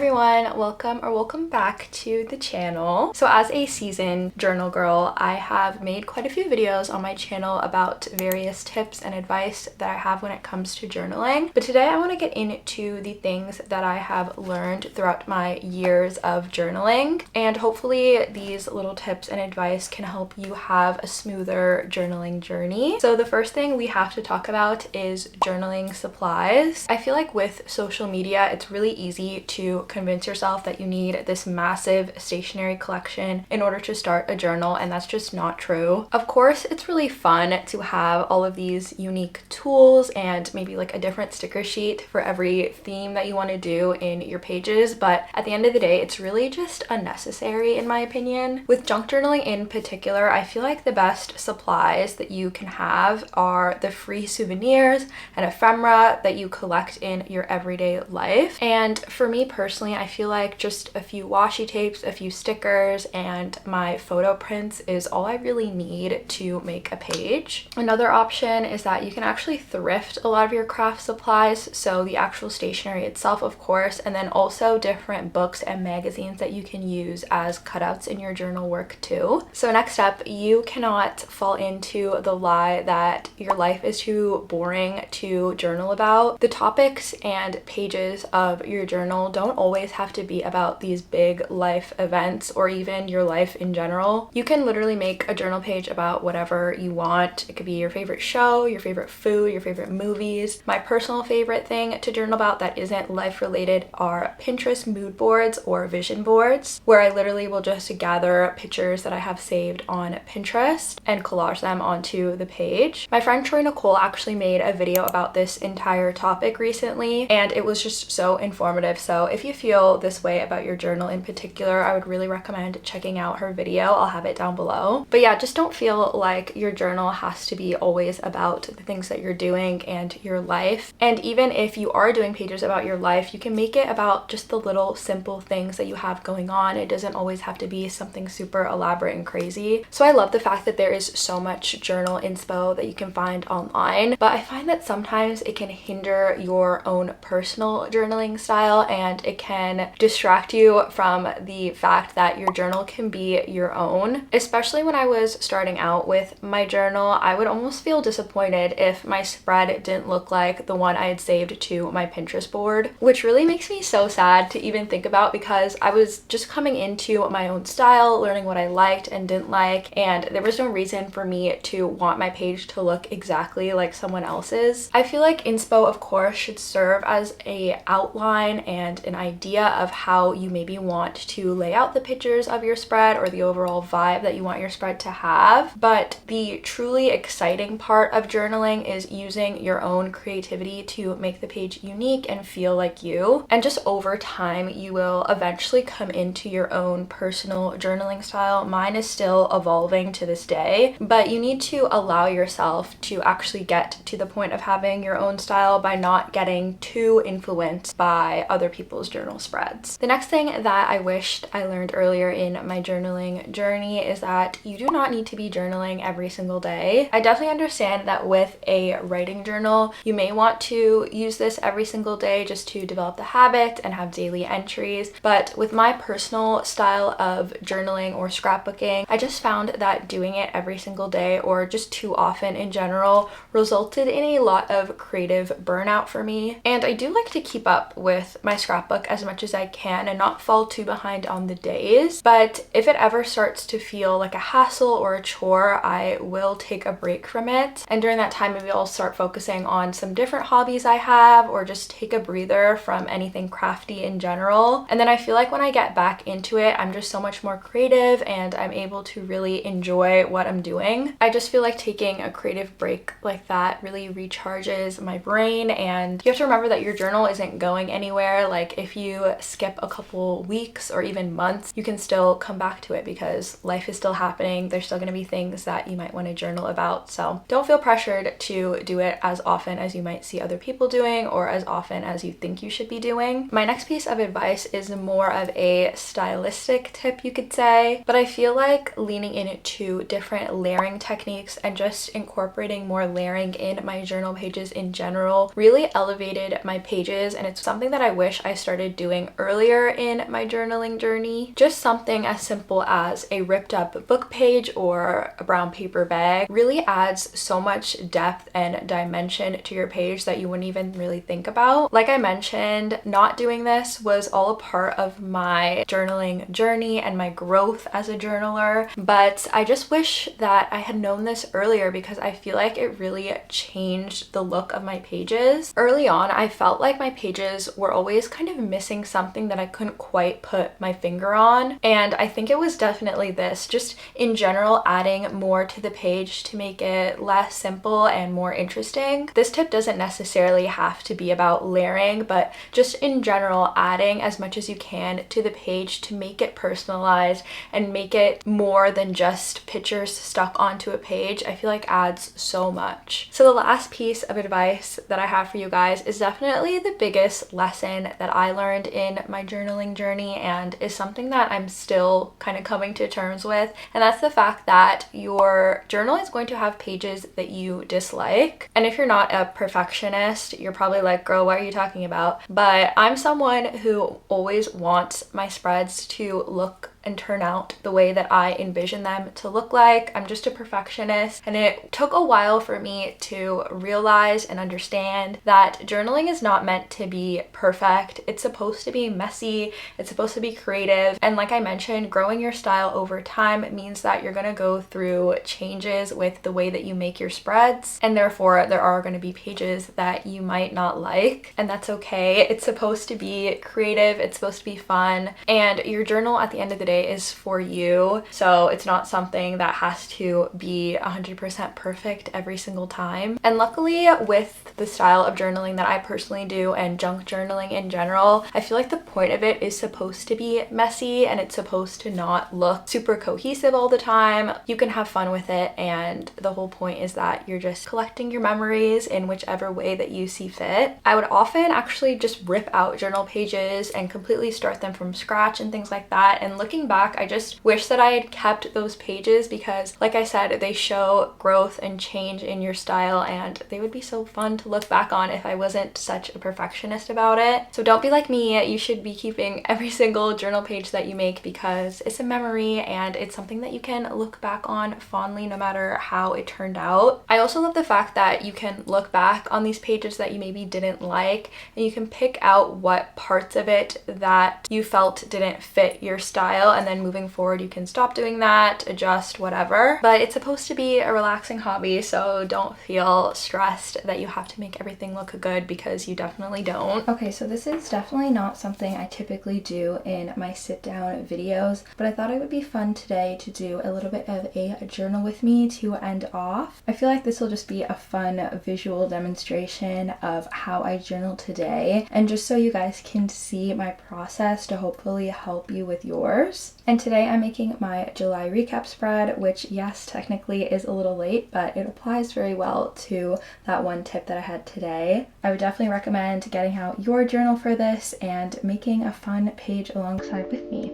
everyone, welcome back to the channel. So as a seasoned journal girl, I have made quite a few videos on my channel about various tips and advice that I have when it comes to journaling. But today I want to get into the things that I have learned throughout my years of journaling, and hopefully these little tips and advice can help you have a smoother journaling journey. So the first thing we have to talk about is journaling supplies. I feel like with social media, it's really easy to convince yourself that you need this massive stationery collection in order to start a journal, and that's just not true. Of course, it's really fun to have all of these unique tools and maybe like a different sticker sheet for every theme that you want to do in your pages, but at the end of the day, it's really just unnecessary in my opinion. With junk journaling in particular, I feel like the best supplies that you can have are the free souvenirs and ephemera that you collect in your everyday life. And for me personally, I feel like just a few washi tapes, a few stickers, and my photo prints is all I really need to make a page. Another option is that you can actually thrift a lot of your craft supplies, so the actual stationery itself, of course, and then also different books and magazines that you can use as cutouts in your journal work too. So next up, you cannot fall into the lie that your life is too boring to journal about. The topics and pages of your journal don't always have to be about these big life events or even your life in general. You can literally make a journal page about whatever you want. It could be your favorite show, your favorite food, your favorite movies. My personal favorite thing to journal about that isn't life related are Pinterest mood boards or vision boards, where I literally will just gather pictures that I have saved on Pinterest and collage them onto the page. My friend Troy Nicole actually made a video about this entire topic recently, and it was just so informative. So if you feel this way about your journal in particular, I would really recommend checking out her video. I'll have it down below. But yeah, just don't feel like your journal has to be always about the things that you're doing and your life. And even if you are doing pages about your life, you can make it about just the little simple things that you have going on. It doesn't always have to be something super elaborate and crazy. So I love the fact that there is so much journal inspo that you can find online, but I find that sometimes it can hinder your own personal journaling style, and it can distract you from the fact that your journal can be your own. Especially when I was starting out with my journal, I would almost feel disappointed if my spread didn't look like the one I had saved to my Pinterest board, which really makes me so sad to even think about, because I was just coming into my own style, learning what I liked and didn't like, and there was no reason for me to want my page to look exactly like someone else's. I feel like inspo, of course, should serve as a outline and an idea of how you maybe want to lay out the pictures of your spread or the overall vibe that you want your spread to have. But the truly exciting part of journaling is using your own creativity to make the page unique and feel like you. And just over time, you will eventually come into your own personal journaling style. Mine is still evolving to this day, but you need to allow yourself to actually get to the point of having your own style by not getting too influenced by other people's journal spreads. The next thing that I wished I learned earlier in my journaling journey is that you do not need to be journaling every single day. I definitely understand that with a writing journal, you may want to use this every single day just to develop the habit and have daily entries, but with my personal style of journaling or scrapbooking, I just found that doing it every single day or just too often in general resulted in a lot of creative burnout for me. And I do like to keep up with my scrapbook as much as I can and not fall too behind on the days, but if it ever starts to feel like a hassle or a chore, I will take a break from it, and during that time maybe I'll start focusing on some different hobbies I have, or just take a breather from anything crafty in general. And then I feel like when I get back into it, I'm just so much more creative and I'm able to really enjoy what I'm doing. I just feel like taking a creative break like that really recharges my brain, and you have to remember that your journal isn't going anywhere. Like if you skip a couple weeks or even months, you can still come back to it because life is still happening. There's still going to be things that you might want to journal about. So don't feel pressured to do it as often as you might see other people doing or as often as you think you should be doing. My next piece of advice is more of a stylistic tip, you could say, but I feel like leaning into different layering techniques and just incorporating more layering in my journal pages in general really elevated my pages, and it's something that I wish I started doing earlier in my journaling journey. Just something as simple as a ripped up book page or a brown paper bag really adds so much depth and dimension to your page that you wouldn't even really think about. Like I mentioned, not doing this was all a part of my journaling journey and my growth as a journaler, but I just wish that I had known this earlier because I feel like it really changed the look of my pages. Early on, I felt like my pages were always kind of missing something that I couldn't quite put my finger on, and I think it was definitely this, just in general adding more to the page to make it less simple and more interesting. This tip doesn't necessarily have to be about layering, but just in general adding as much as you can to the page to make it personalized and make it more than just pictures stuck onto a page, I feel like adds so much. So the last piece of advice that I have for you guys is definitely the biggest lesson that I learned in my journaling journey and is something that I'm still kind of coming to terms with, and that's the fact that your journal is going to have pages that you dislike. And if you're not a perfectionist, you're probably like, girl, what are you talking about? But I'm someone who always wants my spreads to look and turn out the way that I envision them to look like. I'm just a perfectionist, and it took a while for me to realize and understand that journaling is not meant to be perfect. It's supposed to be messy, it's supposed to be creative, and like I mentioned, growing your style over time means that you're gonna go through changes with the way that you make your spreads, and therefore there are going to be pages that you might not like, and that's okay. It's supposed to be creative, it's supposed to be fun, and your journal at the end of the day is for you, so it's not something that has to be 100% perfect every single time. And luckily, with the style of journaling that I personally do and junk journaling in general, I feel like the point of it is supposed to be messy and it's supposed to not look super cohesive all the time. You can have fun with it, and the whole point is that you're just collecting your memories in whichever way that you see fit. I would often actually just rip out journal pages and completely start them from scratch and things like that, and looking back, I just wish that I had kept those pages because, like I said, they show growth and change in your style, and they would be so fun to look back on if I wasn't such a perfectionist about it. So don't be like me. You should be keeping every single journal page that you make because it's a memory and it's something that you can look back on fondly no matter how it turned out. I also love the fact that you can look back on these pages that you maybe didn't like, and you can pick out what parts of it that you felt didn't fit your style, and then moving forward you can stop doing that, adjust, whatever. But it's supposed to be a relaxing hobby, so don't feel stressed that you have to make everything look good because you definitely don't. Okay, so this is definitely not something I typically do in my sit down videos, but I thought it would be fun today to do a little bit of a journal with me to end off. I feel like this will just be a fun visual demonstration of how I journal today, and just so you guys can see my process to hopefully help you with yours. And today I'm making my July recap spread, which yes, technically is a little late, but it applies very well to that one tip that I had today. I would definitely recommend getting out your journal for this and making a fun page alongside with me.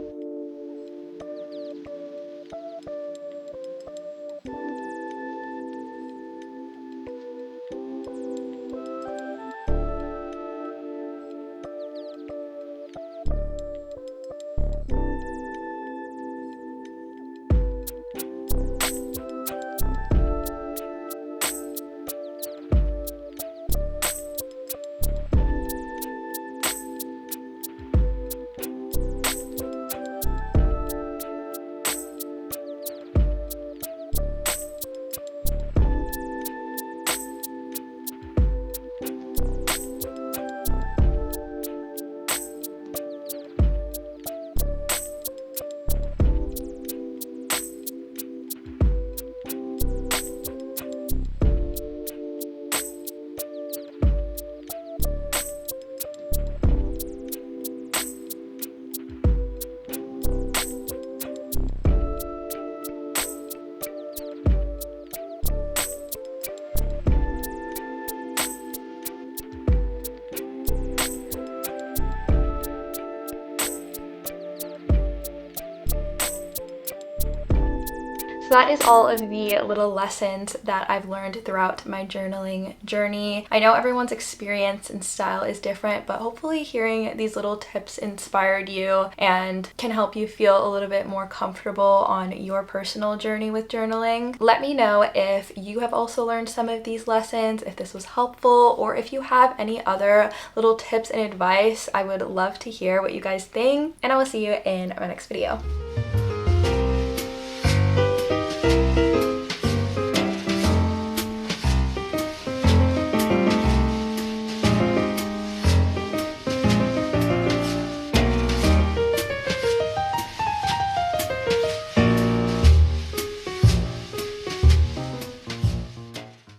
So that is all of the little lessons that I've learned throughout my journaling journey. I know everyone's experience and style is different, but hopefully hearing these little tips inspired you and can help you feel a little bit more comfortable on your personal journey with journaling. Let me know if you have also learned some of these lessons, if this was helpful, or if you have any other little tips and advice. I would love to hear what you guys think, and I will see you in my next video.